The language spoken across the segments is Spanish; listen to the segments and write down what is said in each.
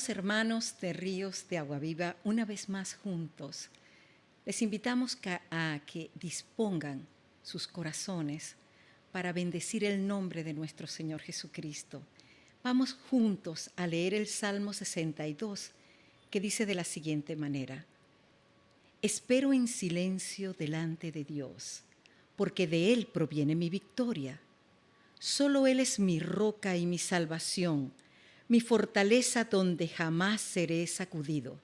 Amados hermanos de Ríos de Agua Viva, una vez más juntos, les invitamos a que dispongan sus corazones para bendecir el nombre de nuestro Señor Jesucristo. Vamos juntos a leer el Salmo 62, que dice de la siguiente manera: Espero en silencio delante de Dios, porque de Él proviene mi victoria. Solo Él es mi roca y mi salvación, mi fortaleza donde jamás seré sacudido.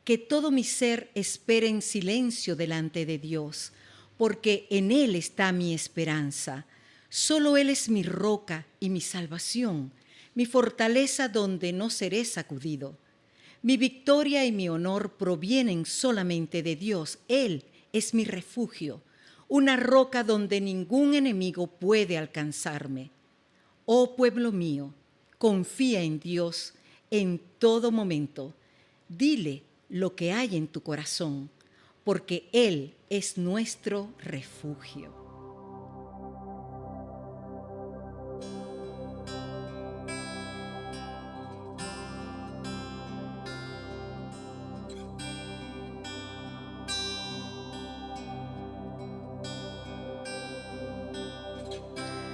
Que todo mi ser espere en silencio delante de Dios, porque en Él está mi esperanza. Solo Él es mi roca y mi salvación, mi fortaleza donde no seré sacudido. Mi victoria y mi honor provienen solamente de Dios. Él es mi refugio, una roca donde ningún enemigo puede alcanzarme. Oh pueblo mío, confía en Dios en todo momento. Dile lo que hay en tu corazón, porque Él es nuestro refugio.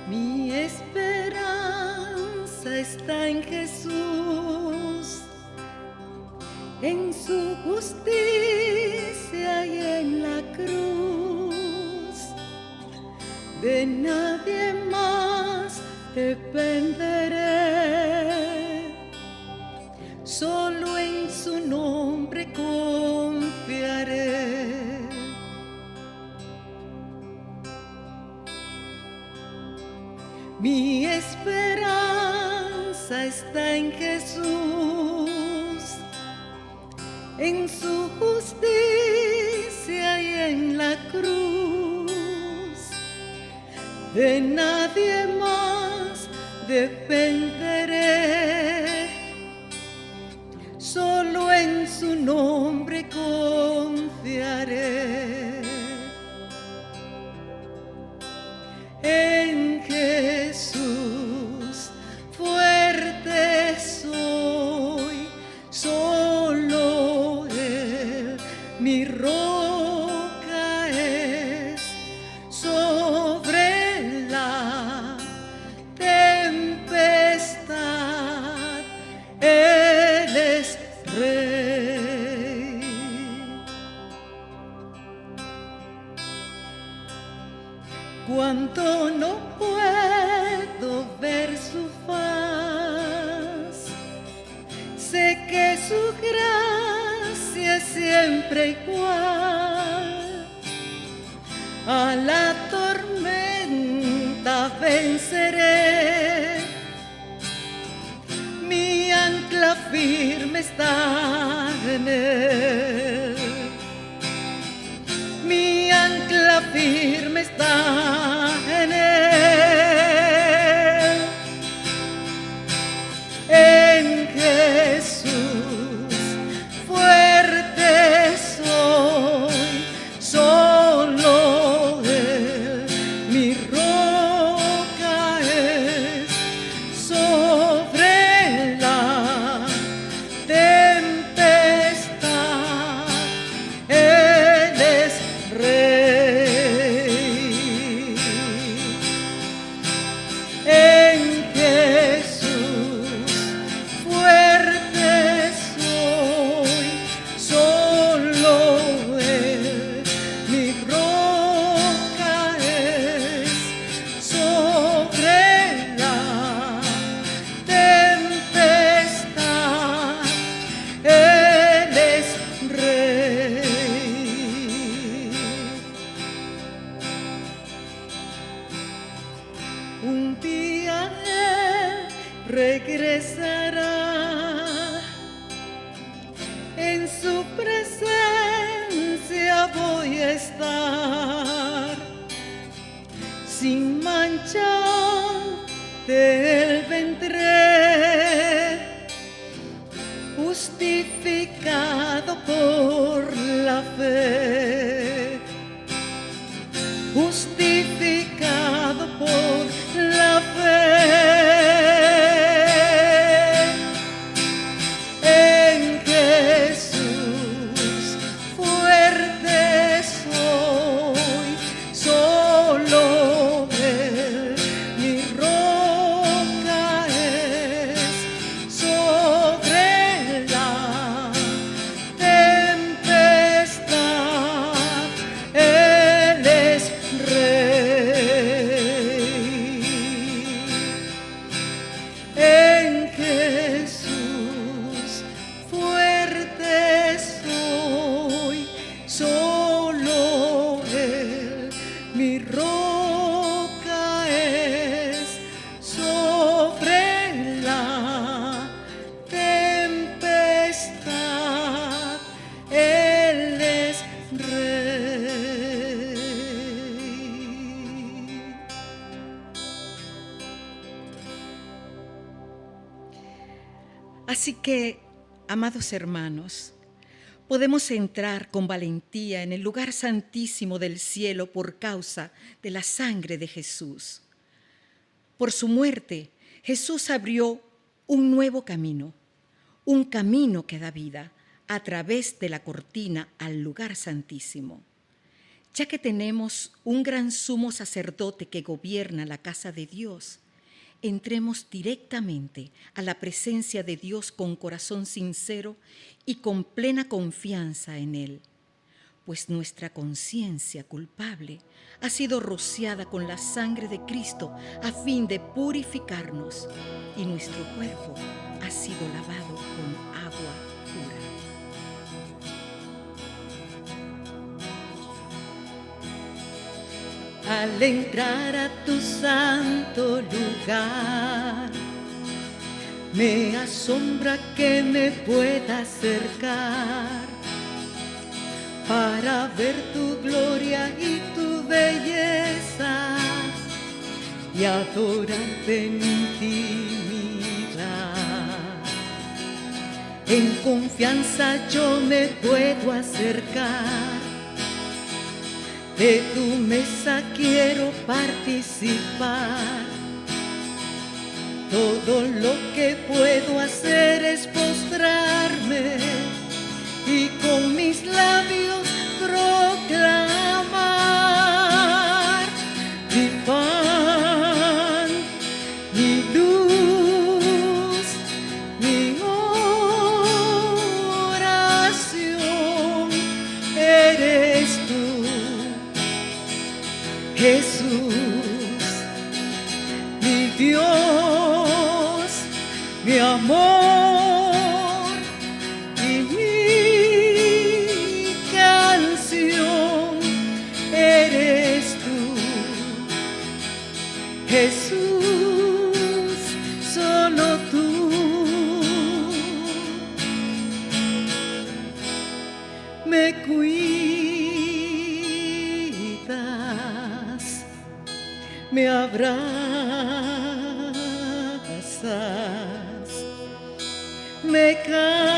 Mi esperanza está en Jesús, en su justicia y en la cruz. De nadie más dependeré, solo en su nombre confiaré. Mi esperanza está en Jesús, en su justicia y en la cruz. De nadie más dependeré, solo en su nombre confiaré. En Jesús fuerte soy, solo Él mi roca es. Sobre la tempestad Él es Rey. Cuando no puedo ver su faz, sé que su gracia es siempre igual. A la tormenta venceré, mi ancla firme está en Él. Mi ancla firme está en Él. En Jesús fuerte soy, solo Él mi roca es. Sobre la tempestad Él es Rey. En Jesús fuerte soy, solo Él mi roca es. Sobre la tempestad Él es Rey. Un día Él regresará, en su presencia voy a estar. Sin mancha de Él vendré, justificado por la fe. Justificado por la fe. Así que, amados hermanos, podemos entrar con valentía en el lugar santísimo del cielo por causa de la sangre de Jesús. Por su muerte, Jesús abrió un nuevo camino, un camino que da vida a través de la cortina al lugar santísimo. Ya que tenemos un gran sumo sacerdote que gobierna la casa de Dios, entremos directamente a la presencia de Dios con corazón sincero y con plena confianza en Él, pues nuestra conciencia culpable ha sido rociada con la sangre de Cristo a fin de purificarnos, y nuestro cuerpo ha sido lavado con agua pura. Al entrar a tu santo lugar, me asombra que me pueda acercar para ver tu gloria y tu belleza y adorarte en intimidad. En confianza yo me puedo acercar, de tu mesa quiero participar. Todo lo que puedo hacer es postrarme y con mis labios proclamar mi pan, mi luz, mi oración. Eres tú, Jesús, mi Dios, mi amor y mi canción. Eres tú, Jesús, solo tú. Me cuidas, me abrazas, me cantas,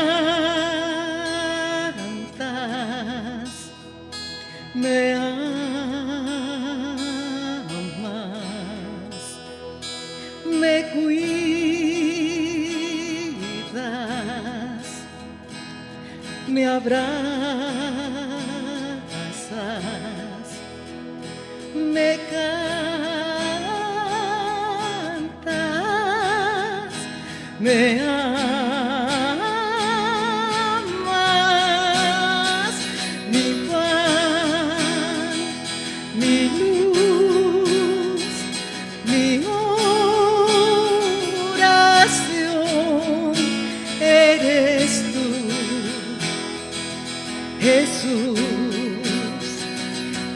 me amas, me cuidas, me abrazas, me cantas, me amas, mi pan, mi luz, mi oración. Eres tú, Jesús,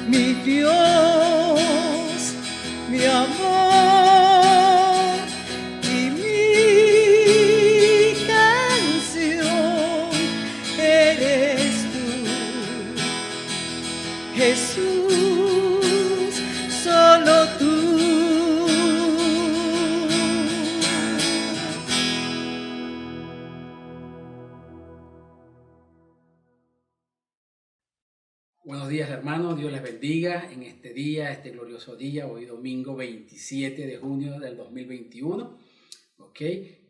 mi Dios, mi amor y mi canción. Eres tú, Jesús, solo tú. Buenos días, hermanos, Dios les bendiga en este día, este glorioso día, hoy domingo 27 de junio del 2021,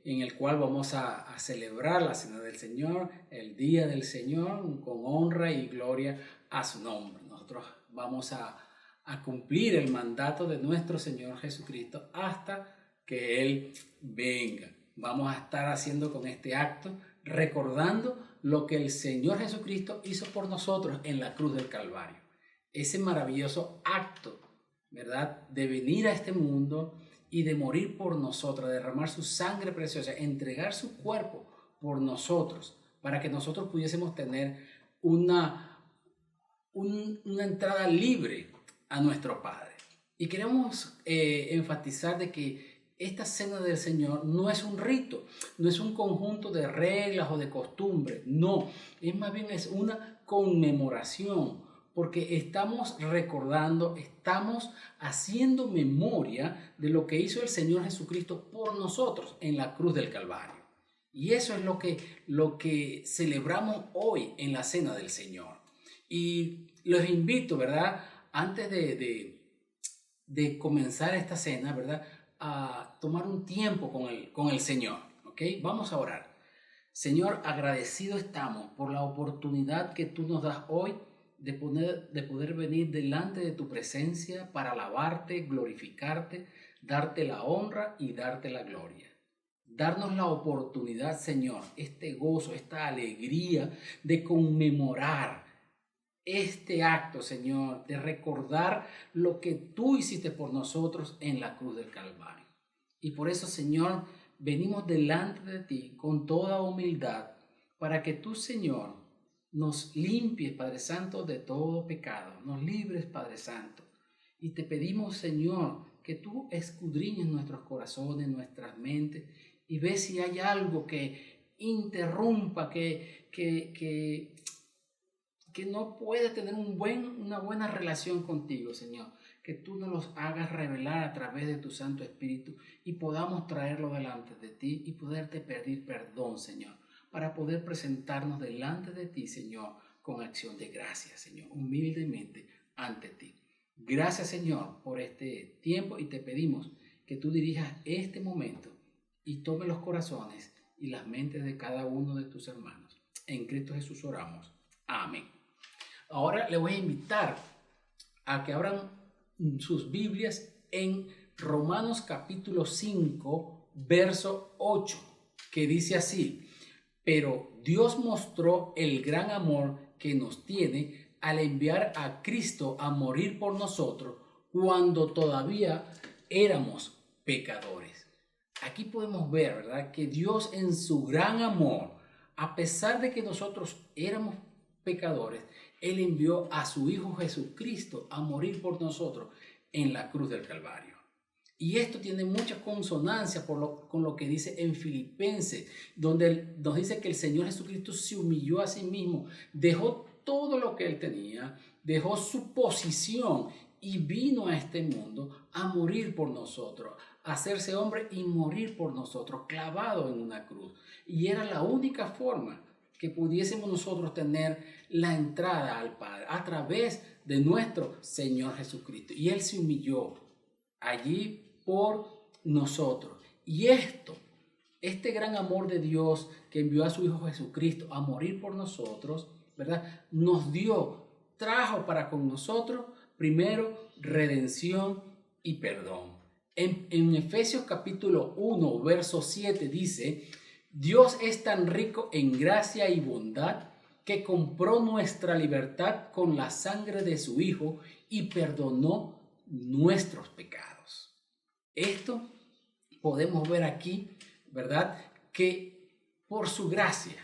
en el cual vamos a celebrar la Cena del Señor, el Día del Señor, con honra y gloria a su nombre. Nosotros vamos a cumplir el mandato de nuestro Señor Jesucristo hasta que Él venga. Vamos a estar haciendo con este acto, recordando lo que el Señor Jesucristo hizo por nosotros en la cruz del Calvario. Ese maravilloso acto, ¿verdad?, de venir a este mundo y de morir por nosotros, de derramar su sangre preciosa, entregar su cuerpo por nosotros, para que nosotros pudiésemos tener una entrada libre a nuestro Padre. Y queremos enfatizar de que esta Cena del Señor no es un rito, no es un conjunto de reglas o de costumbres, no, es más bien es una conmemoración, porque estamos recordando, estamos haciendo memoria de lo que hizo el Señor Jesucristo por nosotros en la cruz del Calvario. Y eso es lo que celebramos hoy en la Cena del Señor. Y los invito, ¿verdad? Antes de comenzar esta cena, ¿verdad? A tomar un tiempo con el Señor, ¿ok? Vamos a orar. Señor, agradecido estamos por la oportunidad que tú nos das hoy de poder venir delante de tu presencia para alabarte, glorificarte, darte la honra y darte la gloria. Darnos la oportunidad, Señor, este gozo, esta alegría de conmemorar este acto, Señor, de recordar lo que tú hiciste por nosotros en la cruz del Calvario. Y por eso, Señor, venimos delante de ti con toda humildad para que tú, Señor, nos limpies, Padre Santo, de todo pecado, nos libres, Padre Santo. Y te pedimos, Señor, que tú escudriñes nuestros corazones, nuestras mentes, y ves si hay algo que interrumpa, que no puede tener una buena relación contigo, Señor. Que tú nos los hagas revelar a través de tu Santo Espíritu y podamos traerlo delante de ti y poderte pedir perdón, Señor, para poder presentarnos delante de ti, Señor, con acción de gracias, Señor, humildemente ante ti. Gracias, Señor, por este tiempo y te pedimos que tú dirijas este momento y tome los corazones y las mentes de cada uno de tus hermanos. En Cristo Jesús oramos. Amén. Ahora le voy a invitar a que abran sus Biblias en Romanos capítulo 5, verso 8, que dice así: pero Dios mostró el gran amor que nos tiene al enviar a Cristo a morir por nosotros cuando todavía éramos pecadores. Aquí podemos ver, ¿verdad?, que Dios en su gran amor, a pesar de que nosotros éramos pecadores, Él envió a su Hijo Jesucristo a morir por nosotros en la cruz del Calvario. Y esto tiene mucha consonancia con lo que dice en Filipenses, donde nos dice que el Señor Jesucristo se humilló a sí mismo, dejó todo lo que Él tenía, dejó su posición y vino a este mundo a morir por nosotros, a hacerse hombre y morir por nosotros, clavado en una cruz. Y era la única forma que pudiésemos nosotros tener la entrada al Padre a través de nuestro Señor Jesucristo. Y Él se humilló allí por nosotros. Y este gran amor de Dios que envió a su Hijo Jesucristo a morir por nosotros, ¿verdad?, trajo para con nosotros primero redención y perdón. En Efesios capítulo 1, verso 7 dice: Dios es tan rico en gracia y bondad que compró nuestra libertad con la sangre de su Hijo y perdonó nuestros pecados. Esto podemos ver aquí, ¿verdad?, que por su gracia,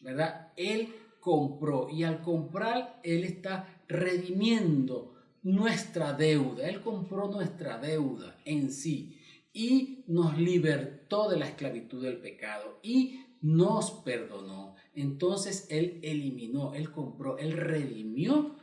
¿verdad?, Él compró, y al comprar Él está redimiendo nuestra deuda. Él compró nuestra deuda en sí y nos libertó de la esclavitud del pecado y nos perdonó. Entonces Él eliminó, Él compró, Él redimió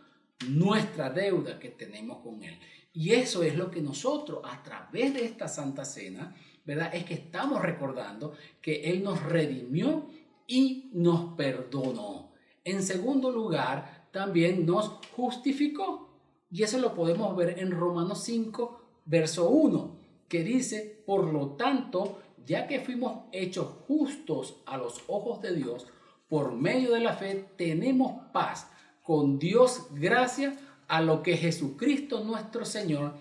nuestra deuda que tenemos con Él. Y eso es lo que nosotros, a través de esta Santa Cena, ¿verdad?, es que estamos recordando que Él nos redimió y nos perdonó. En segundo lugar, también nos justificó. Y eso lo podemos ver en Romanos 5, verso 1, que dice: por lo tanto, ya que fuimos hechos justos a los ojos de Dios, por medio de la fe tenemos paz con Dios gracias a lo que Jesucristo nuestro Señor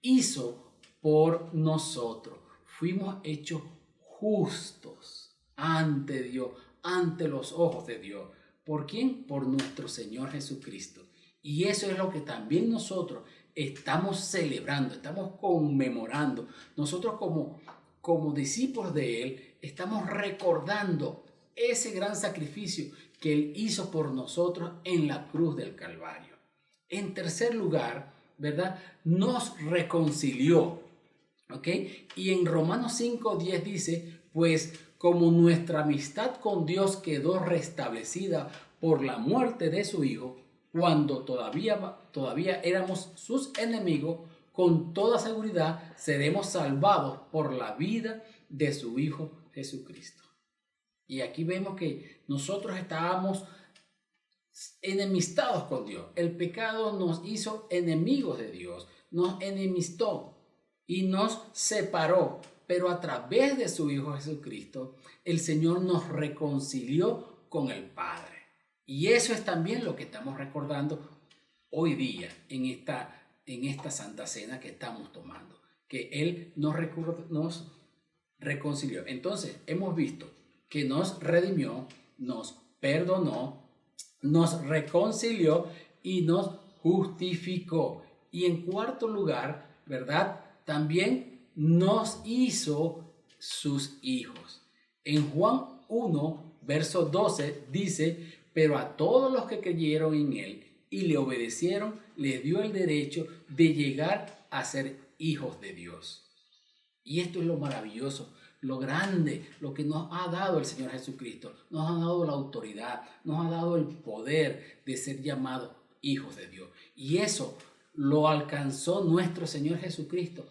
hizo por nosotros. Fuimos hechos justos ante Dios, ante los ojos de Dios. ¿Por quién? Por nuestro Señor Jesucristo. Y eso es lo que también nosotros estamos celebrando, estamos conmemorando. Nosotros como discípulos de Él estamos recordando ese gran sacrificio que Él hizo por nosotros en la cruz del Calvario. En tercer lugar, ¿verdad?, nos reconcilió. ¿Ok? Y en Romanos 5:10 dice: pues como nuestra amistad con Dios quedó restablecida por la muerte de su Hijo, cuando todavía éramos sus enemigos, con toda seguridad seremos salvados por la vida de su Hijo Jesucristo. Y aquí vemos que nosotros estábamos enemistados con Dios. El pecado nos hizo enemigos de Dios, nos enemistó y nos separó. Pero a través de su Hijo Jesucristo, el Señor nos reconcilió con el Padre. Y eso es también lo que estamos recordando hoy día en esta Santa Cena que estamos tomando, que Él nos reconcilió. Entonces, hemos visto que nos redimió, nos perdonó, nos reconcilió y nos justificó. Y en cuarto lugar, ¿verdad? También nos hizo sus hijos. En Juan 1, verso 12 dice, pero a todos los que creyeron en Él y le obedecieron, les dio el derecho de llegar a ser hijos de Dios. Y esto es lo maravilloso, lo grande, lo que nos ha dado el Señor Jesucristo. Nos ha dado la autoridad, nos ha dado el poder de ser llamados hijos de Dios. Y eso lo alcanzó nuestro Señor Jesucristo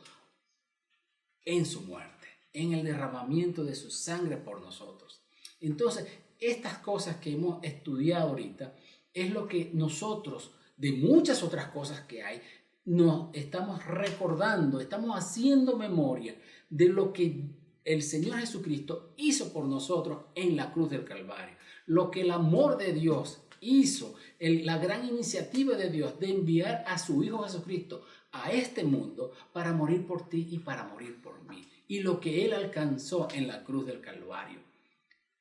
en su muerte, en el derramamiento de su sangre por nosotros. Entonces, estas cosas que hemos estudiado ahorita es lo que nosotros, de muchas otras cosas que hay, nos estamos recordando, estamos haciendo memoria de lo que el Señor Jesucristo hizo por nosotros en la cruz del Calvario. Lo que el amor de Dios hizo, la gran iniciativa de Dios de enviar a su Hijo Jesucristo a este mundo para morir por ti y para morir por mí. Y lo que Él alcanzó en la cruz del Calvario.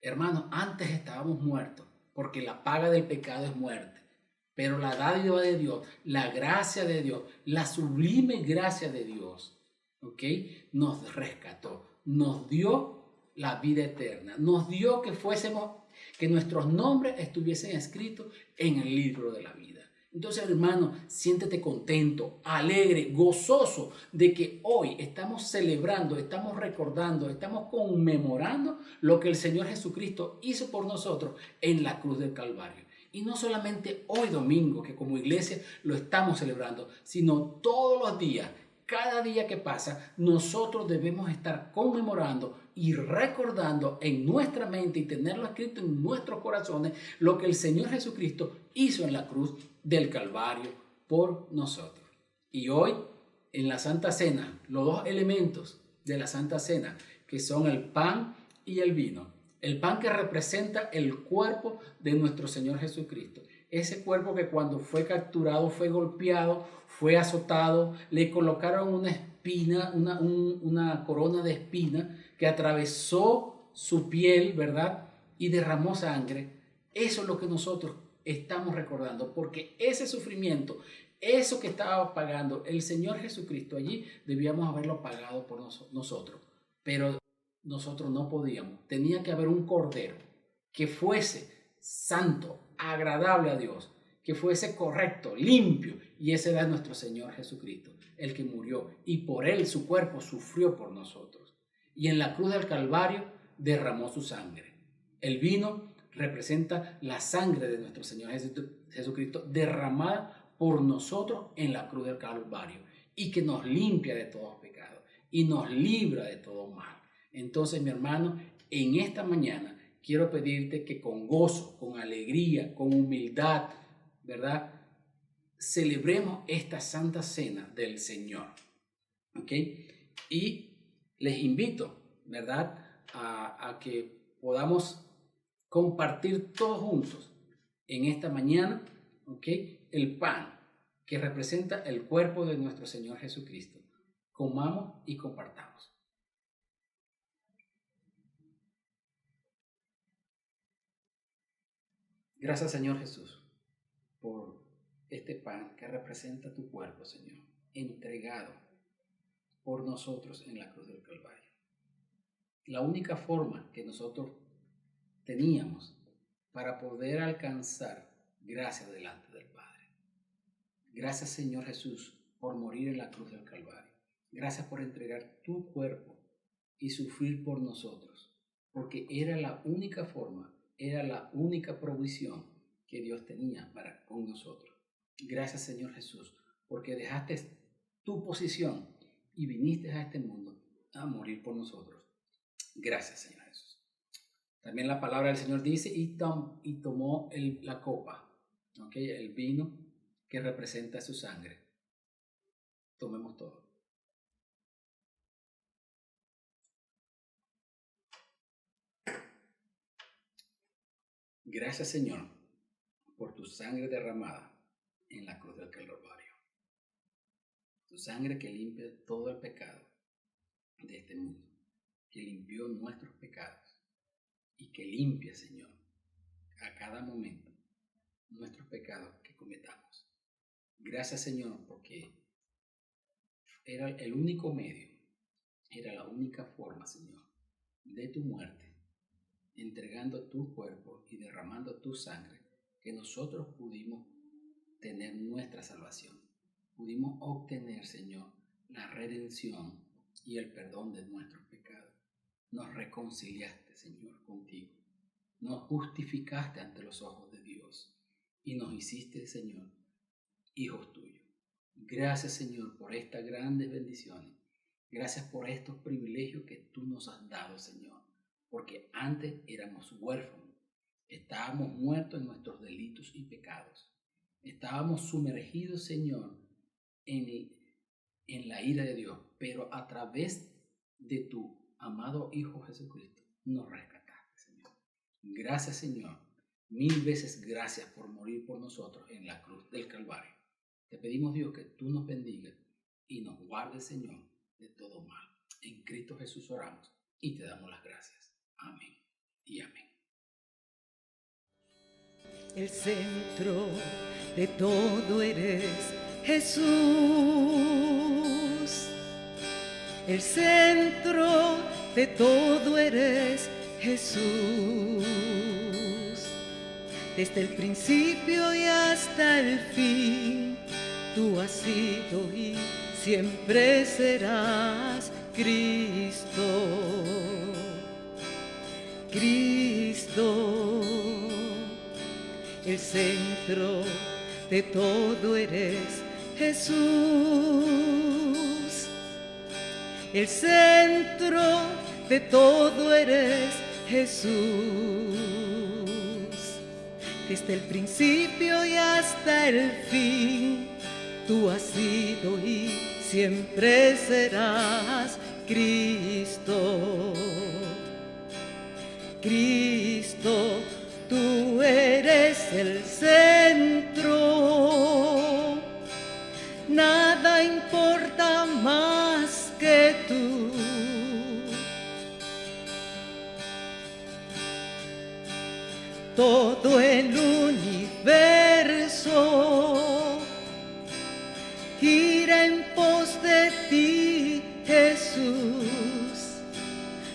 Hermanos, antes estábamos muertos porque la paga del pecado es muerte. Pero la dádiva de Dios, la gracia de Dios, la sublime gracia de Dios, ¿ok? Nos rescató, nos dio la vida eterna, nos dio que nuestros nombres estuviesen escritos en el libro de la vida. Entonces, hermano, siéntete contento, alegre, gozoso de que hoy estamos celebrando, estamos recordando, estamos conmemorando lo que el Señor Jesucristo hizo por nosotros en la cruz del Calvario. Y no solamente hoy domingo, que como iglesia lo estamos celebrando, sino todos los días, cada día que pasa, nosotros debemos estar conmemorando y recordando en nuestra mente y tenerlo escrito en nuestros corazones lo que el Señor Jesucristo hizo en la cruz del Calvario por nosotros. Y hoy, en la Santa Cena, los dos elementos de la Santa Cena, que son el pan y el vino. El pan que representa el cuerpo de nuestro Señor Jesucristo. Ese cuerpo que cuando fue capturado, fue golpeado, fue azotado, le colocaron una espina, una corona de espina que atravesó su piel, ¿verdad? Y derramó sangre. Eso es lo que nosotros estamos recordando, porque ese sufrimiento, eso que estaba pagando el Señor Jesucristo allí, debíamos haberlo pagado por nosotros. Pero nosotros no podíamos. Tenía que haber un cordero que fuese santo, agradable a Dios, que fuese correcto, limpio. Y ese era nuestro Señor Jesucristo, el que murió. Y por él su cuerpo sufrió por nosotros. Y en la cruz del Calvario derramó su sangre. El vino representa la sangre de nuestro Señor Jesucristo derramada por nosotros en la cruz del Calvario. Y que nos limpia de todos pecados y nos libra de todo mal. Entonces, mi hermano, en esta mañana quiero pedirte que con gozo, con alegría, con humildad, ¿verdad? Celebremos esta Santa Cena del Señor, ¿ok? Y les invito, ¿verdad? A que podamos compartir todos juntos en esta mañana, ¿ok? El pan que representa el cuerpo de nuestro Señor Jesucristo. Comamos y compartamos. Gracias, Señor Jesús, por este pan que representa tu cuerpo, Señor, entregado por nosotros en la cruz del Calvario. La única forma que nosotros teníamos para poder alcanzar gracia delante del Padre. Gracias, Señor Jesús, por morir en la cruz del Calvario. Gracias por entregar tu cuerpo y sufrir por nosotros, porque era la única forma, era la única provisión que Dios tenía para con nosotros. Gracias, Señor Jesús, porque dejaste tu posición y viniste a este mundo a morir por nosotros. Gracias, Señor Jesús. También la palabra del Señor dice, y tomó la copa, ¿okay? El vino que representa su sangre. Tomemos todo. Gracias, Señor, por tu sangre derramada en la cruz del Calvario. Tu sangre que limpia todo el pecado de este mundo, que limpió nuestros pecados y que limpia, Señor, a cada momento nuestros pecados que cometamos. Gracias, Señor, porque era el único medio, era la única forma, Señor, de tu muerte, entregando tu cuerpo y derramando tu sangre, que nosotros pudimos tener nuestra salvación. Pudimos obtener, Señor, la redención y el perdón de nuestros pecados. Nos reconciliaste, Señor, contigo. Nos justificaste ante los ojos de Dios y nos hiciste, Señor, hijos tuyos. Gracias, Señor, por estas grandes bendiciones. Gracias por estos privilegios que tú nos has dado, Señor, porque antes éramos huérfanos, estábamos muertos en nuestros delitos y pecados, estábamos sumergidos, Señor, en la ira de Dios, pero a través de tu amado Hijo Jesucristo nos rescataste, Señor. Gracias, Señor, 1000 veces gracias por morir por nosotros en la cruz del Calvario. Te pedimos, Dios, que tú nos bendigas y nos guardes, Señor, de todo mal. En Cristo Jesús oramos y te damos las gracias. Amén y amén. El centro de todo eres Jesús. El centro de todo eres Jesús. Desde el principio y hasta el fin, tú has sido y siempre serás Cristo. Cristo, el centro de todo eres Jesús. El centro de todo eres Jesús. Desde el principio y hasta el fin, tú has sido y siempre serás Cristo. Cristo, tú eres el centro. Nada importa más que tú. Todo el universo gira en pos de ti, Jesús,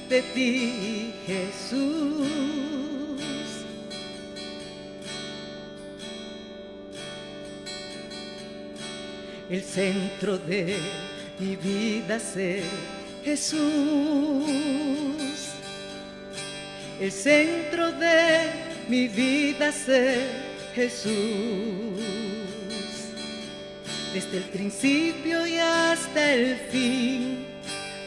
de ti, Jesús. El centro de mi vida ser Jesús. El centro de mi vida ser Jesús. Desde el principio y hasta el fin,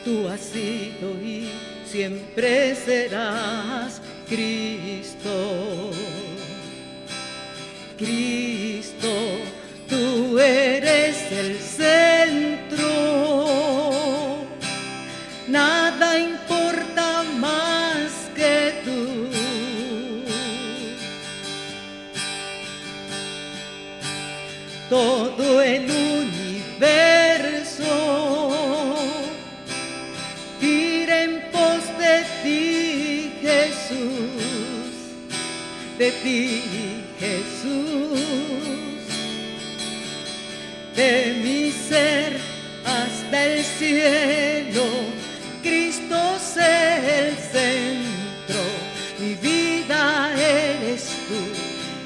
tú has sido y siempre serás Cristo. Cristo, tú eres el centro. Nada importa más que tú. Todo el universo gira en pos de ti, Jesús, de ti, Jesús. De mi ser hasta el cielo, Cristo es el centro. Mi vida eres tú,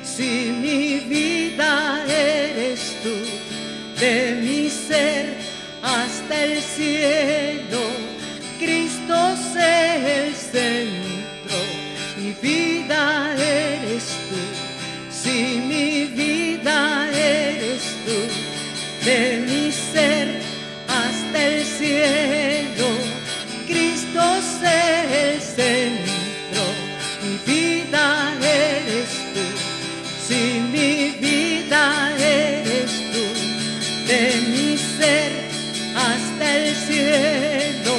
si mi vida eres tú. De mi ser hasta el cielo, Cristo es el centro. Mi vida eres tú, si mi vida eres tú. De mi ser hasta el cielo, Cristo es el centro. Mi de mi ser hasta el cielo.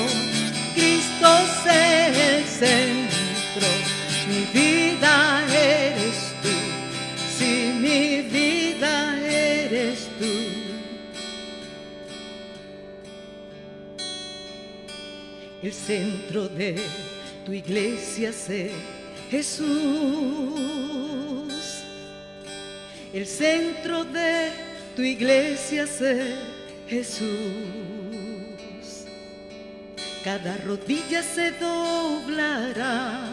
Cristo es el centro, mi vida eres tú, si mi vida eres tú. El centro de tu iglesia sé Jesús, el centro de tu iglesia sé Jesús. Cada rodilla se doblará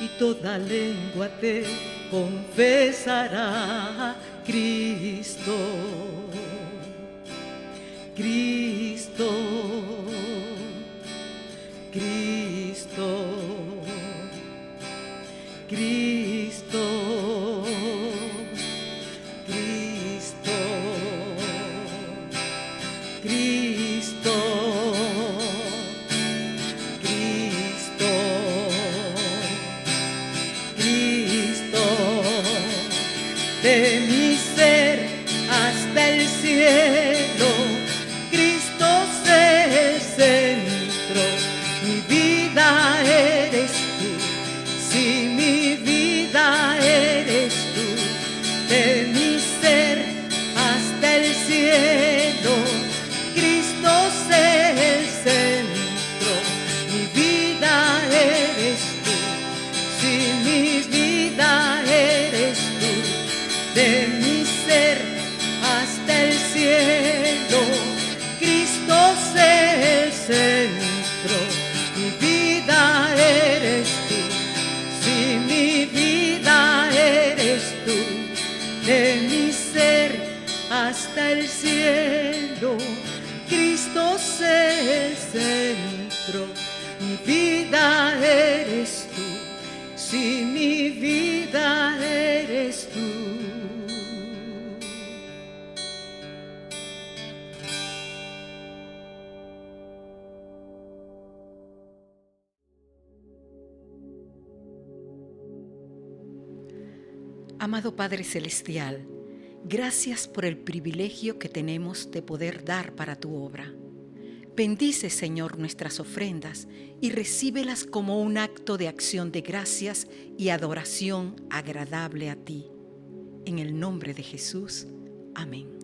y toda lengua te confesará. Cristo, Cristo, Cristo, Cristo, Cristo, Cristo, Cristo, Cristo, de mi ser hasta el cielo. Cristo es el centro, mi vida eres tú, si mi vida eres tú, de mi ser hasta el cielo. Cristo es el centro, mi vida eres tú, si mi vida eres tú, de mi ser hasta el cielo. Cristo es el centro, mi vida eres tú, si mi vida eres tú, de mi ser hasta el cielo. Cristo es el centro, mi vida eres tú, si mi vida eres tú. Amado Padre Celestial, gracias por el privilegio que tenemos de poder dar para tu obra. Bendice, Señor, nuestras ofrendas y recíbelas como un acto de acción de gracias y adoración agradable a ti. En el nombre de Jesús. Amén.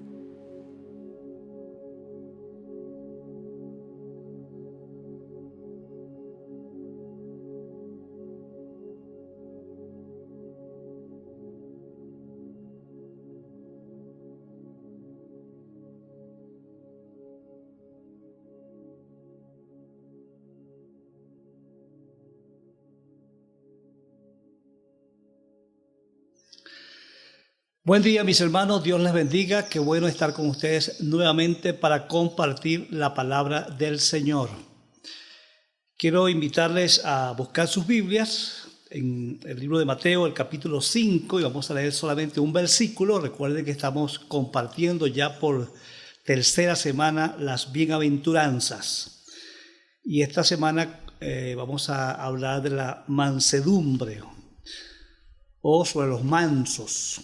Buen día, mis hermanos, Dios les bendiga. Qué bueno estar con ustedes nuevamente para compartir la palabra del Señor. Quiero invitarles a buscar sus Biblias en el libro de Mateo, el capítulo 5, y vamos a leer solamente un versículo. Recuerden que estamos compartiendo ya por tercera semana las bienaventuranzas. Y esta semana vamos a hablar de la mansedumbre o sobre los mansos.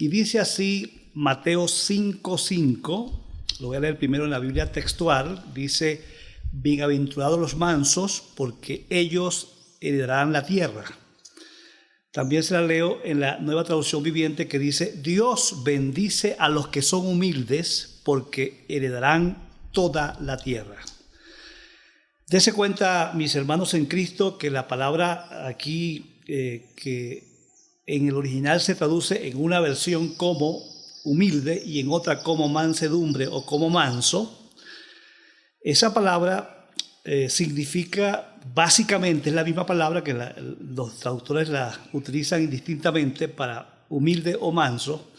Y dice así Mateo 5:5, lo voy a leer primero en la Biblia textual, dice: bienaventurados los mansos, porque ellos heredarán la tierra. También se la leo en la Nueva Traducción Viviente, que dice: Dios bendice a los que son humildes, porque heredarán toda la tierra. Dese cuenta, mis hermanos en Cristo, que la palabra aquí que en el original se traduce en una versión como humilde y en otra como mansedumbre o como manso. Esa palabra significa, básicamente es la misma palabra que los traductores la utilizan indistintamente para humilde o manso.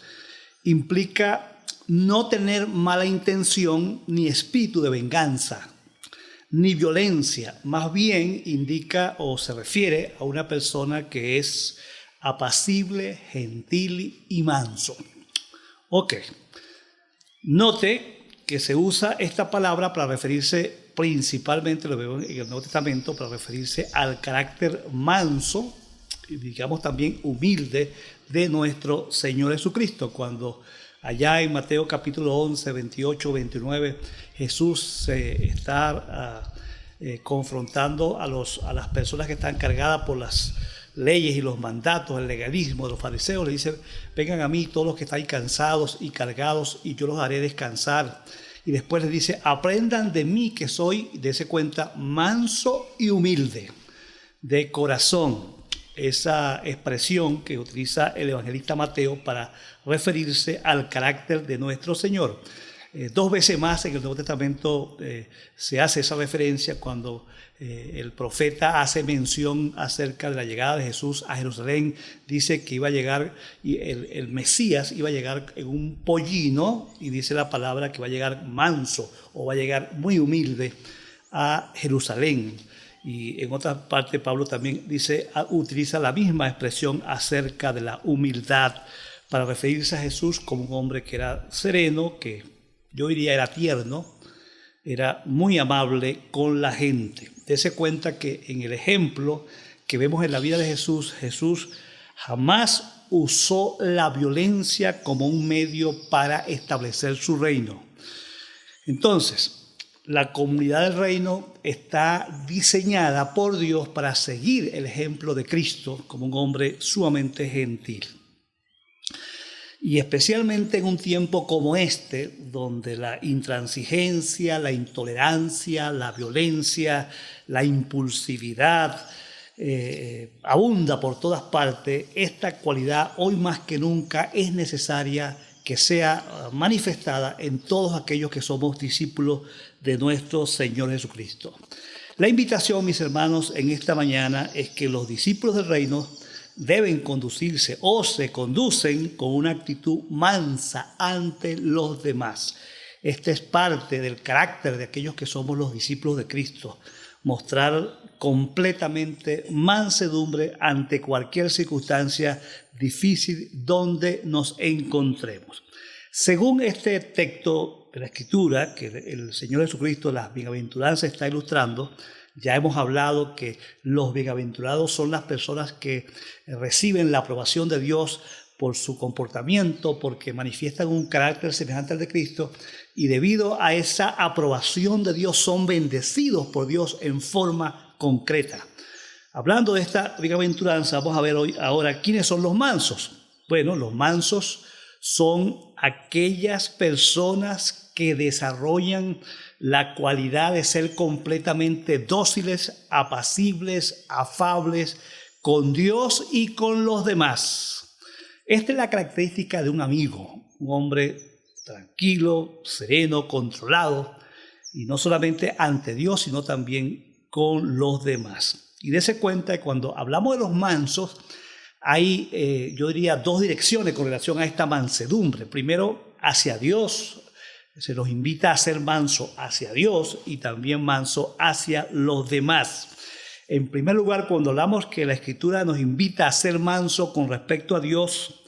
Implica no tener mala intención ni espíritu de venganza, ni violencia. Más bien indica o se refiere a una persona que es apacible, gentil y manso. Ok. Note que se usa esta palabra para referirse principalmente, lo veo en el Nuevo Testamento, para referirse al carácter manso y digamos también humilde de nuestro Señor Jesucristo. Cuando Allá en Mateo capítulo 11, 28, 29, Jesús está confrontando a las personas que están cargadas por las leyes y los mandatos, el legalismo de los fariseos. Le dice: vengan a mí todos los que estáis cansados y cargados, y yo los haré descansar. Y después les dice: aprendan de mí, que soy, dése cuenta, manso y humilde de corazón. Esa expresión que utiliza el evangelista Mateo para referirse al carácter de nuestro Señor. 2 veces más en el Nuevo Testamento se hace esa referencia cuando el profeta hace mención acerca de la llegada de Jesús a Jerusalén. Dice que iba a llegar, y el Mesías iba a llegar en un pollino, y dice la palabra que va a llegar manso o va a llegar muy humilde a Jerusalén. Y en otra parte Pablo también utiliza la misma expresión acerca de la humildad para referirse a Jesús como un hombre que era sereno, que yo diría era tierno, era muy amable con la gente. Dese cuenta que en el ejemplo que vemos en la vida de Jesús, Jesús jamás usó la violencia como un medio para establecer su reino. Entonces, la comunidad del reino está diseñada por Dios para seguir el ejemplo de Cristo como un hombre sumamente gentil. Y especialmente en un tiempo como este, donde la intransigencia, la intolerancia, la violencia, la impulsividad abunda por todas partes, esta cualidad hoy más que nunca es necesaria que sea manifestada en todos aquellos que somos discípulos de nuestro Señor Jesucristo. La invitación, mis hermanos, en esta mañana es que los discípulos del reino deben conducirse o se conducen con una actitud mansa ante los demás. Esta es parte del carácter de aquellos que somos los discípulos de Cristo. Mostrar completamente mansedumbre ante cualquier circunstancia difícil donde nos encontremos. Según este texto de la Escritura, que el Señor Jesucristo, las bienaventuranzas, está ilustrando, ya hemos hablado que los bienaventurados son las personas que reciben la aprobación de Dios por su comportamiento, porque manifiestan un carácter semejante al de Cristo, y debido a esa aprobación de Dios son bendecidos por Dios en forma concreta. Hablando de esta bienaventuranza, vamos a ver ahora quiénes son los mansos. Bueno, los mansos son aquellas personas que desarrollan la cualidad de ser completamente dóciles, apacibles, afables con Dios y con los demás. Esta es la característica de un amigo, un hombre tranquilo, sereno, controlado, y no solamente ante Dios, sino también con los demás. Y dése cuenta que cuando hablamos de los mansos, hay, yo diría, 2 direcciones con relación a esta mansedumbre. Primero, hacia Dios. Se los invita a ser manso hacia Dios y también manso hacia los demás. En primer lugar, cuando hablamos que la Escritura nos invita a ser manso con respecto a Dios,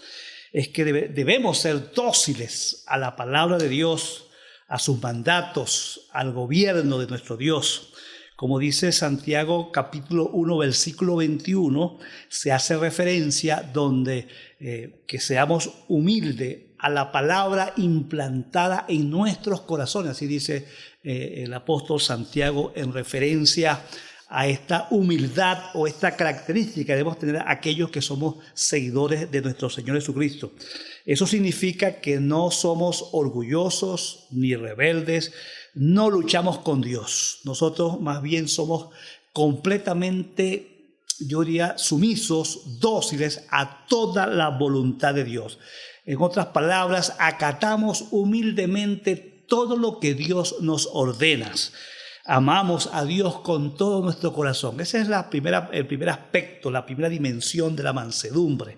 es que debemos ser dóciles a la palabra de Dios, a sus mandatos, al gobierno de nuestro Dios. Como dice Santiago capítulo 1, versículo 21, se hace referencia donde que seamos humildes a la palabra implantada en nuestros corazones. Así dice el apóstol Santiago en referencia a esta humildad o esta característica que debemos tener aquellos que somos seguidores de nuestro Señor Jesucristo. Eso significa que no somos orgullosos ni rebeldes, no luchamos con Dios. Nosotros más bien somos completamente, yo diría, sumisos, dóciles a toda la voluntad de Dios. En otras palabras, acatamos humildemente todo lo que Dios nos ordena. Amamos a Dios con todo nuestro corazón. Ese es el primer aspecto, la primera dimensión de la mansedumbre.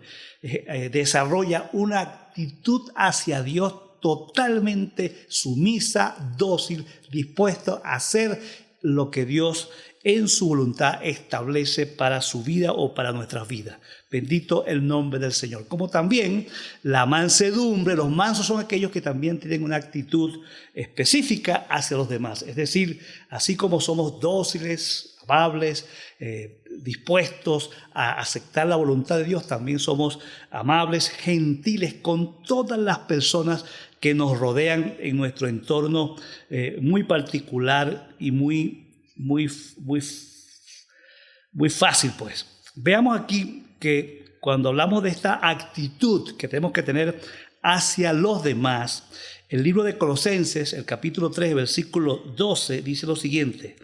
Desarrolla una actitud hacia Dios totalmente sumisa, dócil, dispuesto a hacer lo que Dios en su voluntad establece para su vida o para nuestras vidas. Bendito el nombre del Señor. Como también la mansedumbre, los mansos son aquellos que también tienen una actitud específica hacia los demás. Es decir, así como somos dóciles, amables, dispuestos a aceptar la voluntad de Dios. También somos amables, gentiles con todas las personas que nos rodean en nuestro entorno muy particular y muy fácil, pues. Veamos aquí que cuando hablamos de esta actitud que tenemos que tener hacia los demás, el libro de Colosenses, el capítulo 3, versículo 12, dice lo siguiente: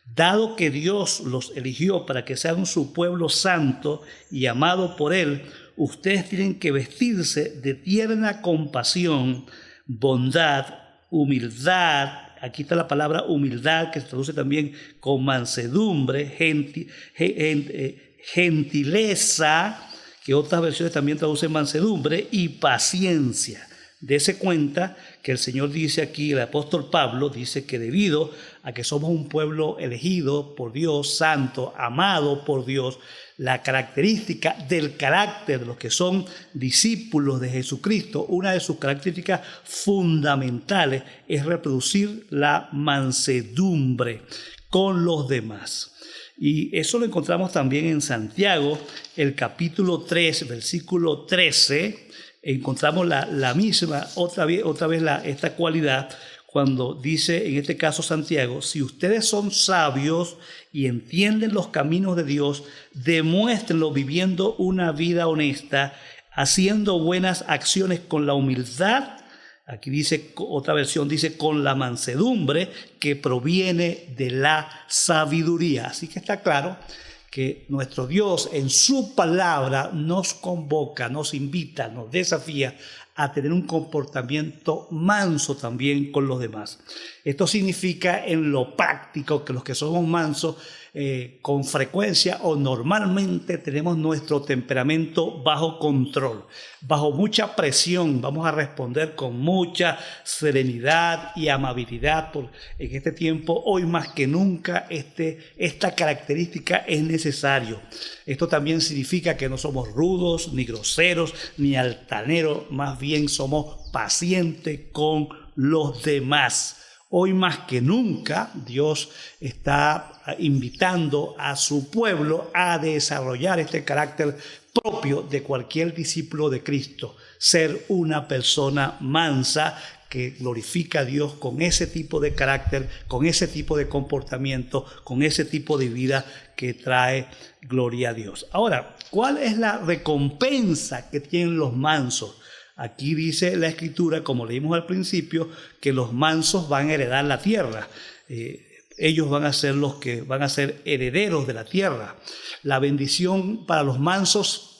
dado que Dios los eligió para que sean su pueblo santo y amado por Él, ustedes tienen que vestirse de tierna compasión, bondad, humildad. Aquí está la palabra humildad, que se traduce también con mansedumbre, gentileza, que otras versiones también traducen mansedumbre, y paciencia. Dese cuenta que el Señor dice aquí, el apóstol Pablo dice que debido a que somos un pueblo elegido por Dios, santo, amado por Dios, la característica del carácter de los que son discípulos de Jesucristo, una de sus características fundamentales es reproducir la mansedumbre con los demás. Y eso lo encontramos también en Santiago, el capítulo 3, versículo 13. Encontramos la misma, otra vez esta cualidad, cuando dice, en este caso Santiago: si ustedes son sabios y entienden los caminos de Dios, demuéstrenlo viviendo una vida honesta, haciendo buenas acciones con la humildad. Aquí dice, otra versión dice, con la mansedumbre que proviene de la sabiduría. Así que está claro que nuestro Dios en su palabra nos convoca, nos invita, nos desafía a tener un comportamiento manso también con los demás. Esto significa en lo práctico que los que somos mansos con frecuencia o normalmente tenemos nuestro temperamento bajo control, bajo mucha presión. Vamos a responder con mucha serenidad y amabilidad. En este tiempo, hoy más que nunca, esta característica es necesario. Esto también significa que no somos rudos, ni groseros, ni altaneros, más bien somos pacientes con los demás. Hoy más que nunca, Dios está invitando a su pueblo a desarrollar este carácter propio de cualquier discípulo de Cristo. Ser una persona mansa que glorifica a Dios con ese tipo de carácter, con ese tipo de comportamiento, con ese tipo de vida que trae gloria a Dios. Ahora, ¿cuál es la recompensa que tienen los mansos? Aquí dice la Escritura, como leímos al principio, que los mansos van a heredar la tierra. Ellos van a ser los que van a ser herederos de la tierra. La bendición para los mansos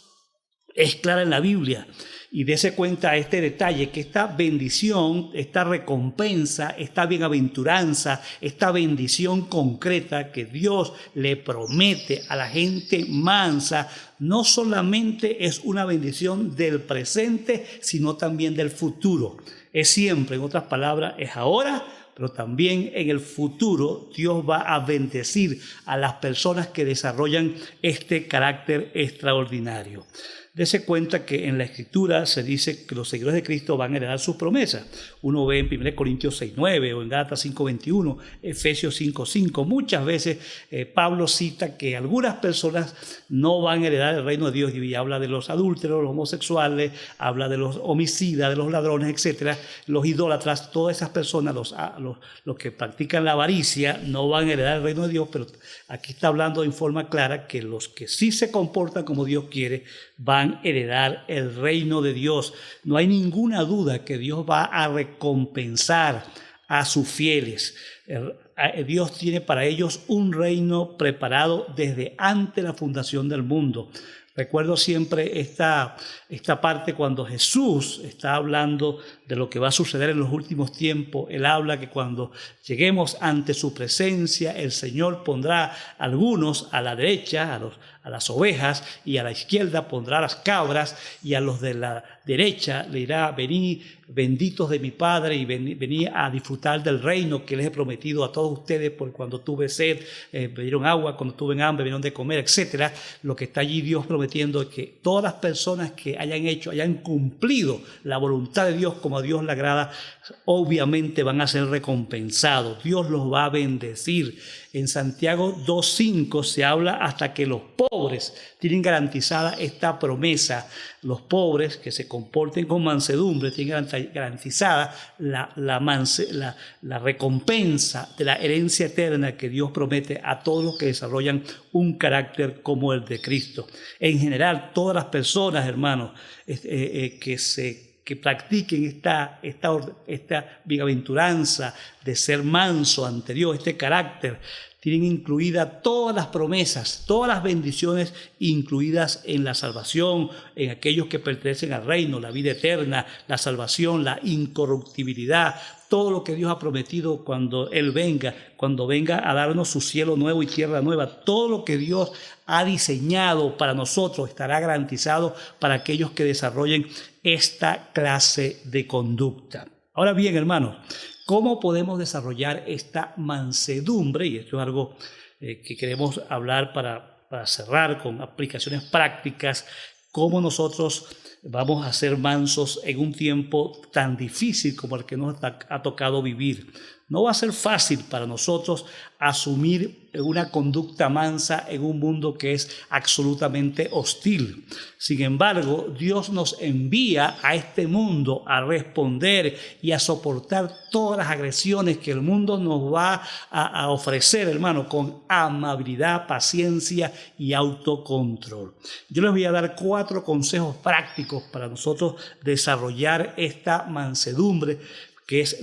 es clara en la Biblia. Y dése cuenta este detalle, que esta bendición, esta recompensa, esta bienaventuranza, esta bendición concreta que Dios le promete a la gente mansa, no solamente es una bendición del presente, sino también del futuro. Es siempre, en otras palabras, es ahora, pero también en el futuro Dios va a bendecir a las personas que desarrollan este carácter extraordinario. Dese cuenta que en la Escritura se dice que los seguidores de Cristo van a heredar sus promesas. Uno ve en 1 Corintios 6:9 o en Gálatas 5:21, Efesios 5:5. Muchas veces Pablo cita que algunas personas no van a heredar el reino de Dios y habla de los adúlteros, los homosexuales, habla de los homicidas, de los ladrones, etcétera, los idólatras. Todas esas personas, los que practican la avaricia, no van a heredar el reino de Dios, pero aquí está hablando en forma clara que los que sí se comportan como Dios quiere van a heredar el reino de Dios. No hay ninguna duda que Dios va a recompensar a sus fieles. Dios tiene para ellos un reino preparado desde antes de la fundación del mundo. Recuerdo siempre esta parte cuando Jesús está hablando de lo que va a suceder en los últimos tiempos. Él habla que cuando lleguemos ante su presencia, el Señor pondrá algunos a la derecha, a las ovejas, y a la izquierda pondrá a las cabras, y a los del derecha le dirá: venid, benditos de mi Padre, y venid a disfrutar del reino que les he prometido a todos ustedes, por cuando tuve sed, me dieron agua, cuando tuve hambre, me dieron de comer, etcétera. Lo que está allí Dios prometiendo es que todas las personas que hayan cumplido la voluntad de Dios como a Dios le agrada, obviamente van a ser recompensados. Dios los va a bendecir. En Santiago 2:5 se habla hasta que los pobres tienen garantizada esta promesa. Los pobres que se comporten con mansedumbre tienen garantizada la recompensa de la herencia eterna que Dios promete a todos los que desarrollan un carácter como el de Cristo. En general, todas las personas, hermanos, que practiquen esta bienaventuranza de ser manso ante Dios, este carácter, tienen incluidas todas las promesas, todas las bendiciones incluidas en la salvación, en aquellos que pertenecen al reino, la vida eterna, la salvación, la incorruptibilidad, todo lo que Dios ha prometido cuando Él venga, a darnos su cielo nuevo y tierra nueva. Todo lo que Dios ha diseñado para nosotros estará garantizado para aquellos que desarrollen esta clase de conducta. Ahora bien, hermanos, ¿cómo podemos desarrollar esta mansedumbre? Y esto es algo que queremos hablar para cerrar con aplicaciones prácticas. ¿Cómo nosotros vamos a ser mansos en un tiempo tan difícil como el que nos ha tocado vivir? No va a ser fácil para nosotros asumir una conducta mansa en un mundo que es absolutamente hostil. Sin embargo, Dios nos envía a este mundo a responder y a soportar todas las agresiones que el mundo nos va a ofrecer, hermano, con amabilidad, paciencia y autocontrol. Yo les voy a dar 4 consejos prácticos para nosotros desarrollar esta mansedumbre, que es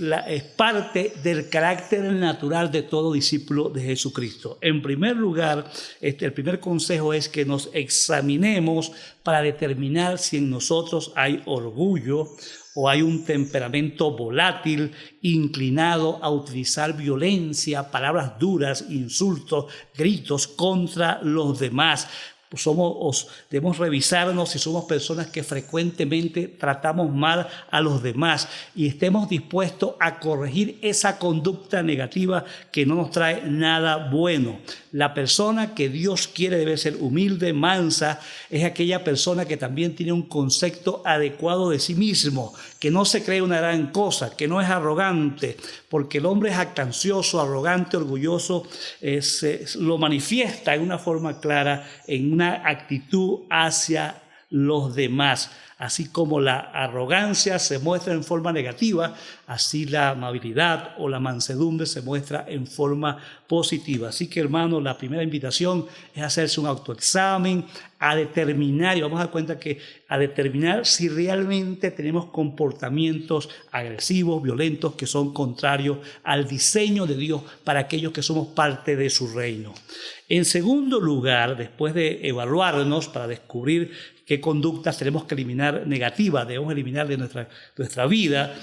parte del carácter natural de todo discípulo de Jesucristo. En primer lugar, el primer consejo es que nos examinemos para determinar si en nosotros hay orgullo o hay un temperamento volátil, inclinado a utilizar violencia, palabras duras, insultos, gritos contra los demás. Debemos revisarnos si somos personas que frecuentemente tratamos mal a los demás y estemos dispuestos a corregir esa conducta negativa que no nos trae nada bueno. La persona que Dios quiere debe ser humilde, mansa, es aquella persona que también tiene un concepto adecuado de sí mismo, que no se cree una gran cosa, que no es arrogante, porque el hombre es jactancioso, arrogante, orgulloso, lo manifiesta en una forma clara, en una actitud hacia los demás. Así como la arrogancia se muestra en forma negativa, así la amabilidad o la mansedumbre se muestra en forma positiva. Así que, hermanos, la primera invitación es hacerse un autoexamen, a determinar, y vamos a dar cuenta que a determinar si realmente tenemos comportamientos agresivos, violentos, que son contrarios al diseño de Dios para aquellos que somos parte de su reino. En segundo lugar, después de evaluarnos para descubrir qué conductas tenemos que eliminar negativas, debemos eliminar de nuestra vida,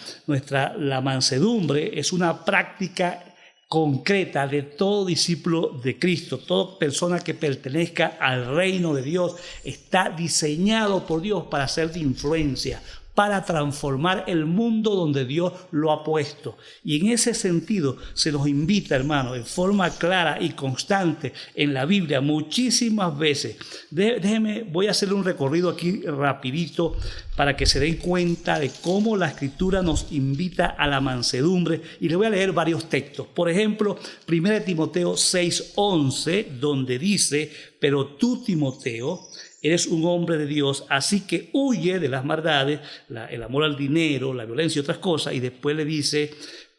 la mansedumbre es una práctica concreta de todo discípulo de Cristo. Toda persona que pertenezca al reino de Dios está diseñado por Dios para ser de influencia, para transformar el mundo donde Dios lo ha puesto. Y en ese sentido se nos invita, hermano, en forma clara y constante en la Biblia, muchísimas veces. Voy a hacer un recorrido aquí rapidito para que se den cuenta de cómo la Escritura nos invita a la mansedumbre. Y le voy a leer varios textos. Por ejemplo, 1 Timoteo 6:11, donde dice: pero tú, Timoteo, eres un hombre de Dios, así que huye de las maldades, el amor al dinero, la violencia y otras cosas. Y después le dice: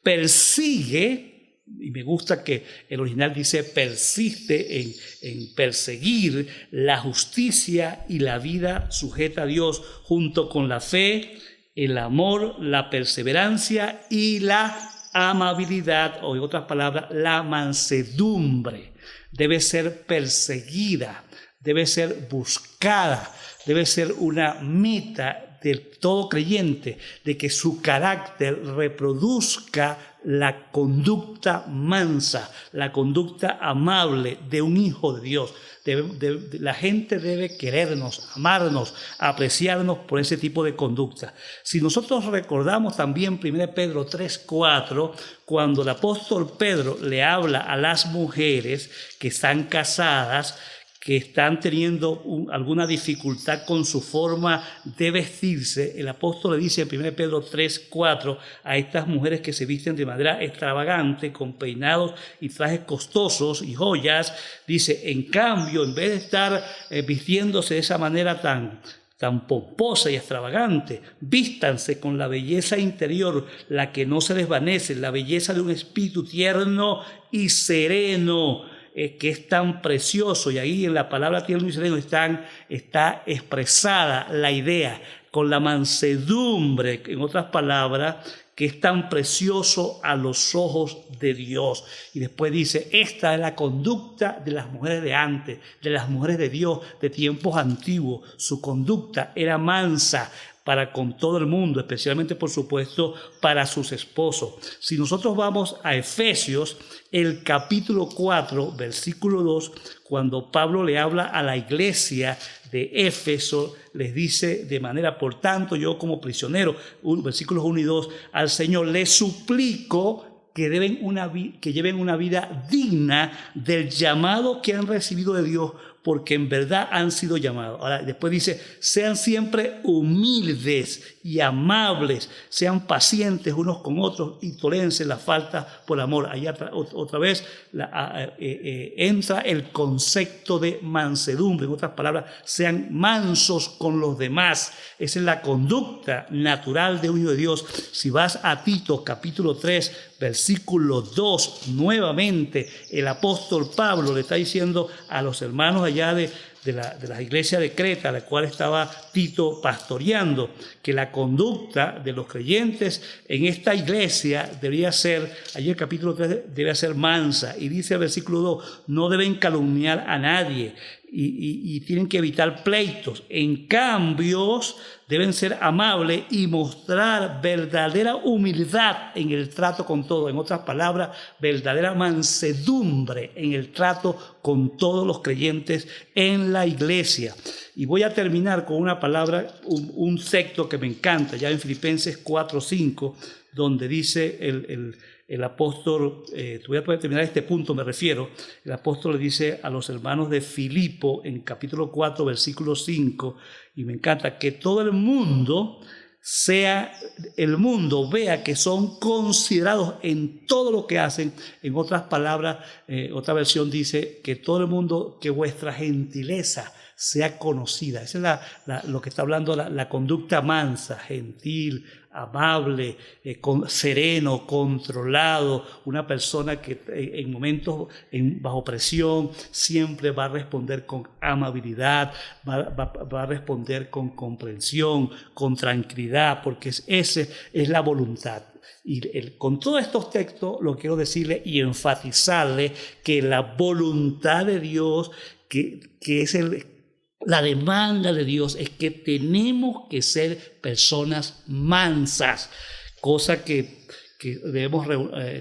persigue, y me gusta que el original dice persiste en perseguir la justicia y la vida sujeta a Dios, junto con la fe, el amor, la perseverancia y la amabilidad, o en otras palabras, la mansedumbre. Debe ser perseguida, debe ser buscada, debe ser una meta de todo creyente, de que su carácter reproduzca la conducta mansa, la conducta amable de un hijo de Dios. La gente debe querernos, amarnos, apreciarnos por ese tipo de conducta. Si nosotros recordamos también 1 Pedro 3:4, cuando el apóstol Pedro le habla a las mujeres que están casadas, que están teniendo alguna dificultad con su forma de vestirse, el apóstol le dice en 1 Pedro 3:4 a estas mujeres que se visten de manera extravagante, con peinados y trajes costosos y joyas, dice, en cambio, en vez de estar vistiéndose de esa manera tan pomposa y extravagante, vístanse con la belleza interior, la que no se desvanece, la belleza de un espíritu tierno y sereno, que es tan precioso. Y ahí en la palabra tierno y sereno está expresada la idea, con la mansedumbre, en otras palabras, que es tan precioso a los ojos de Dios. Y después dice, esta es la conducta de las mujeres de antes, de las mujeres de Dios, de tiempos antiguos. Su conducta era mansa para con todo el mundo, especialmente, por supuesto, para sus esposos. Si nosotros vamos a Efesios, el capítulo 4, versículo 2, cuando Pablo le habla a la iglesia de Éfeso, les dice de manera, por tanto, yo como prisionero, versículos 1 y 2, al Señor le suplico que lleven una vida digna del llamado que han recibido de Dios, porque en verdad han sido llamados. Ahora, después dice, sean siempre humildes y amables, sean pacientes unos con otros y tolérense la falta por amor. Allá otra vez entra el concepto de mansedumbre. En otras palabras, sean mansos con los demás. Esa es la conducta natural de un hijo de Dios. Si vas a Tito, capítulo 3, versículo 2, nuevamente el apóstol Pablo le está diciendo a los hermanos allá de la iglesia de Creta, a la cual estaba Tito pastoreando, que la conducta de los creyentes en esta iglesia debería ser, allí el capítulo 3, debe ser mansa. Y dice el versículo 2, no deben calumniar a nadie y tienen que evitar pleitos. En cambio, deben ser amables y mostrar verdadera humildad en el trato con todos. En otras palabras, verdadera mansedumbre en el trato con todos los creyentes en la iglesia. Y voy a terminar con una palabra, un texto que me encanta, ya en Filipenses 4:5, donde dice el apóstol, voy a poder terminar este punto, me refiero, el apóstol le dice a los hermanos de Filipo en capítulo 4, versículo 5, y me encanta, que todo el mundo vea que son considerados en todo lo que hacen. En otras palabras, otra versión dice que todo el mundo, que vuestra gentileza sea conocida. Esa es lo que está hablando la conducta mansa, gentil, amable, sereno, controlado, una persona que en momentos bajo presión siempre va a responder con amabilidad, va a responder con comprensión, con tranquilidad, porque esa es la voluntad. Y con todos estos textos lo quiero decirle y enfatizarle que la voluntad de Dios, que es la demanda de Dios, es que tenemos que ser personas mansas, cosa que debemos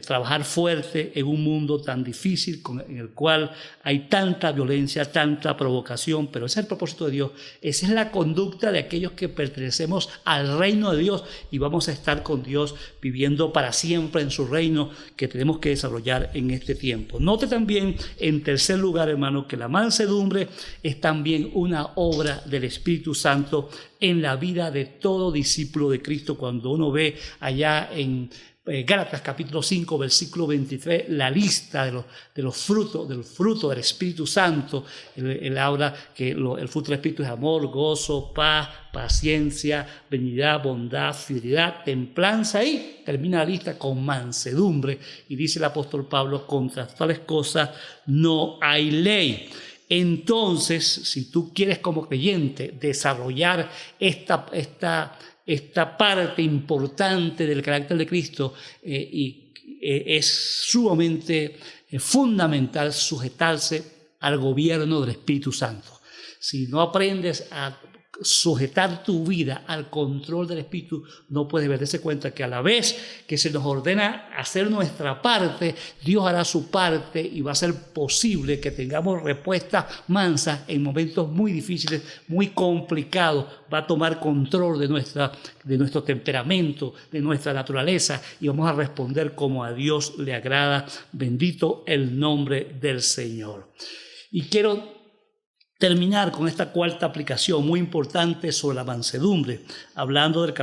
trabajar fuerte en un mundo tan difícil en el cual hay tanta violencia, tanta provocación, pero ese es el propósito de Dios. Esa es la conducta de aquellos que pertenecemos al reino de Dios y vamos a estar con Dios viviendo para siempre en su reino, que tenemos que desarrollar en este tiempo. Note también, en tercer lugar, hermano, que la mansedumbre es también una obra del Espíritu Santo en la vida de todo discípulo de Cristo. Cuando uno ve allá en Gálatas capítulo 5, versículo 23, la lista de los frutos, del fruto del Espíritu Santo, él habla que el fruto del Espíritu es amor, gozo, paz, paciencia, benignidad, bondad, fidelidad, templanza, y termina la lista con mansedumbre. Y dice el apóstol Pablo, contra tales cosas no hay ley. Entonces, si tú quieres como creyente desarrollar esta parte importante del carácter de Cristo, es sumamente fundamental sujetarse al gobierno del Espíritu Santo. Si no aprendes a sujetar tu vida al control del Espíritu, no puedes ver. Dese cuenta que a la vez que se nos ordena hacer nuestra parte, Dios hará su parte y va a ser posible que tengamos respuestas mansas en momentos muy difíciles, muy complicados. Va a tomar control de nuestro temperamento, de nuestra naturaleza, y vamos a responder como a Dios le agrada. Bendito el nombre del Señor. Y quiero terminar con esta cuarta aplicación muy importante sobre la mansedumbre, hablando de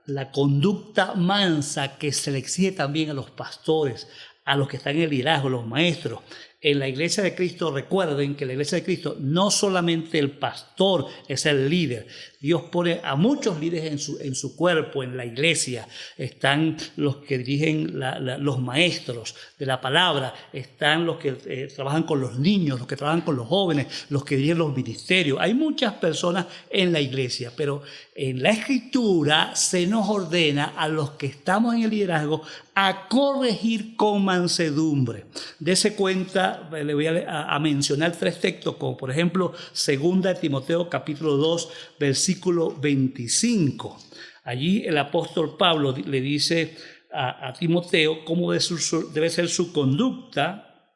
la conducta mansa que se le exige también a los pastores, a los que están en el liderazgo, los maestros. En la Iglesia de Cristo, recuerden que en la Iglesia de Cristo no solamente el pastor es el líder. Dios pone a muchos líderes en su cuerpo, en la iglesia. Están los que dirigen los maestros de la palabra, están los que trabajan con los niños, los que trabajan con los jóvenes, los que dirigen los ministerios. Hay muchas personas en la iglesia, pero en la Escritura se nos ordena a los que estamos en el liderazgo a corregir con mansedumbre. Dese cuenta, le voy a mencionar 3 textos, como por ejemplo 2 Timoteo capítulo 2, versículo 25. Allí el apóstol Pablo le dice a Timoteo cómo debe ser su conducta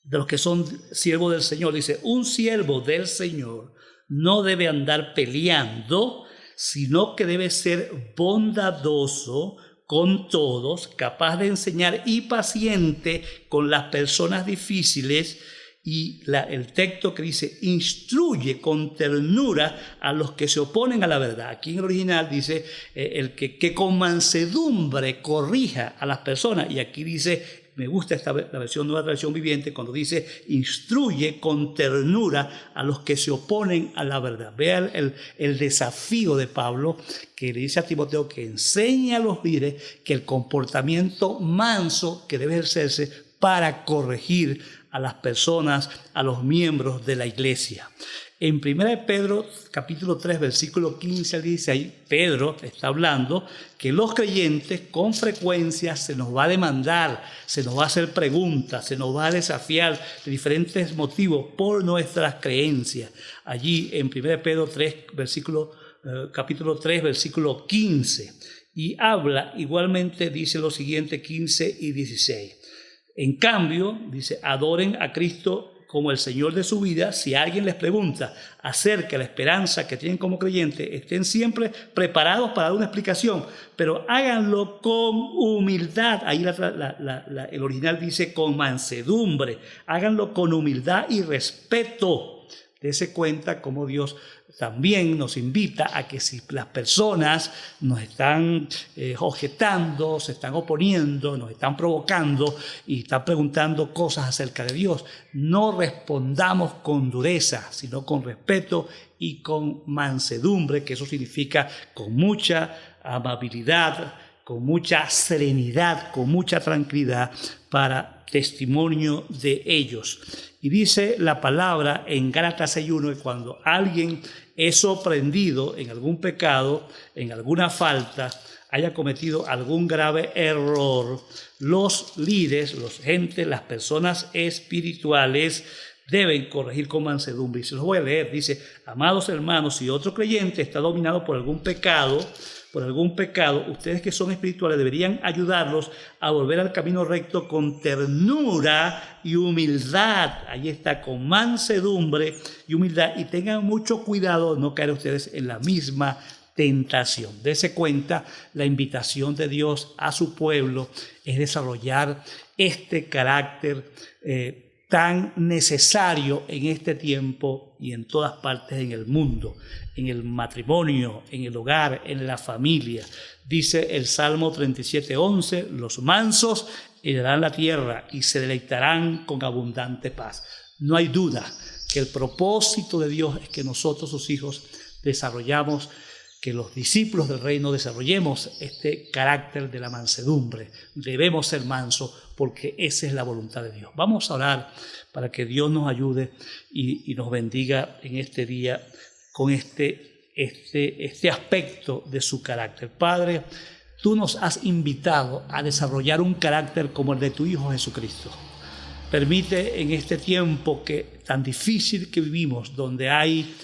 de los que son siervos del Señor. Dice, un siervo del Señor no debe andar peleando, sino que debe ser bondadoso con todos, capaz de enseñar y paciente con las personas difíciles. Y el texto que dice, instruye con ternura a los que se oponen a la verdad. Aquí en el original dice, que con mansedumbre corrija a las personas. Y aquí dice, me gusta la versión Nueva Traducción Viviente, cuando dice, instruye con ternura a los que se oponen a la verdad. Vean el desafío de Pablo, que le dice a Timoteo que enseña a los líderes que el comportamiento manso que debe ejercerse para corregir a las personas, a los miembros de la iglesia. En 1 Pedro capítulo 3 versículo 15 al 16, Pedro está hablando que los creyentes con frecuencia se nos va a demandar, se nos va a hacer preguntas, se nos va a desafiar de diferentes motivos por nuestras creencias. Allí en 1 Pedro 3 capítulo 3 versículo 15, y habla igualmente, dice lo siguiente, 15 y 16. En cambio, dice, adoren a Cristo como el Señor de su vida. Si alguien les pregunta acerca de la esperanza que tienen como creyentes, estén siempre preparados para dar una explicación, pero háganlo con humildad. Ahí el original dice con mansedumbre. Háganlo con humildad y respeto. Dese cuenta cómo Dios también nos invita a que si las personas nos están objetando, se están oponiendo, nos están provocando y están preguntando cosas acerca de Dios, no respondamos con dureza, sino con respeto y con mansedumbre, que eso significa con mucha amabilidad, con mucha serenidad, con mucha tranquilidad, para testimonio de ellos. Y dice la palabra en Gálatas 6:1 que cuando alguien es sorprendido en algún pecado, en alguna falta, haya cometido algún grave error, los líderes, las personas espirituales deben corregir con mansedumbre. Y se los voy a leer. Dice, amados hermanos, si otro creyente está dominado por algún pecado, ustedes que son espirituales deberían ayudarlos a volver al camino recto con ternura y humildad. Ahí está, con mansedumbre y humildad. Y tengan mucho cuidado de no caer ustedes en la misma tentación. Dese cuenta, la invitación de Dios a su pueblo es desarrollar este carácter tan necesario en este tiempo y en todas partes en el mundo, en el matrimonio, en el hogar, en la familia. Dice el Salmo 37:11, los mansos heredarán la tierra y se deleitarán con abundante paz. No hay duda que el propósito de Dios es que nosotros, sus hijos, desarrollamos, que los discípulos del reino desarrollemos este carácter de la mansedumbre. Debemos ser mansos porque esa es la voluntad de Dios. Vamos a orar para que Dios nos ayude y nos bendiga en este día con este aspecto de su carácter. Padre, tú nos has invitado a desarrollar un carácter como el de tu Hijo Jesucristo. Permite en este tiempo que tan difícil que vivimos, donde hay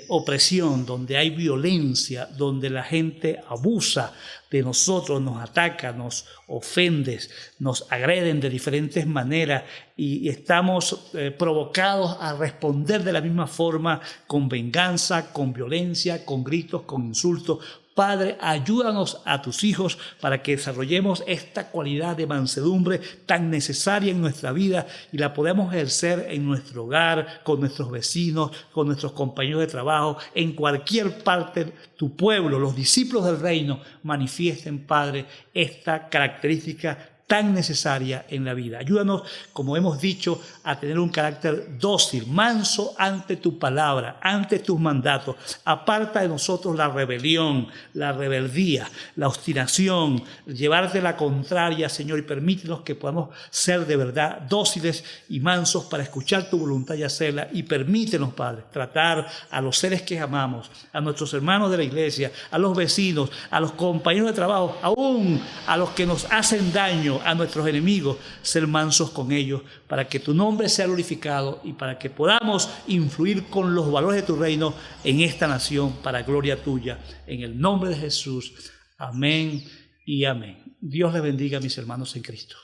opresión, donde hay violencia, donde la gente abusa de nosotros, nos ataca, nos ofende, nos agreden de diferentes maneras y estamos provocados a responder de la misma forma, con venganza, con violencia, con gritos, con insultos. Padre, ayúdanos a tus hijos para que desarrollemos esta cualidad de mansedumbre tan necesaria en nuestra vida y la podamos ejercer en nuestro hogar, con nuestros vecinos, con nuestros compañeros de trabajo, en cualquier parte de tu pueblo. Los discípulos del reino manifiesten, Padre, esta característica tan necesaria en la vida. Ayúdanos, como hemos dicho, a tener un carácter dócil, manso ante tu palabra, ante tus mandatos. Aparta de nosotros la rebelión, la rebeldía, la obstinación, llevarte la contraria, Señor, y permítenos que podamos ser de verdad dóciles y mansos para escuchar tu voluntad y hacerla. Y permítenos, Padre, tratar a los seres que amamos, a nuestros hermanos de la iglesia, a los vecinos, a los compañeros de trabajo, aún a los que nos hacen daño, a nuestros enemigos, ser mansos con ellos, para que tu nombre sea glorificado y para que podamos influir con los valores de tu reino en esta nación para gloria tuya. En el nombre de Jesús. Amén y amén. Dios les bendiga, mis hermanos en Cristo.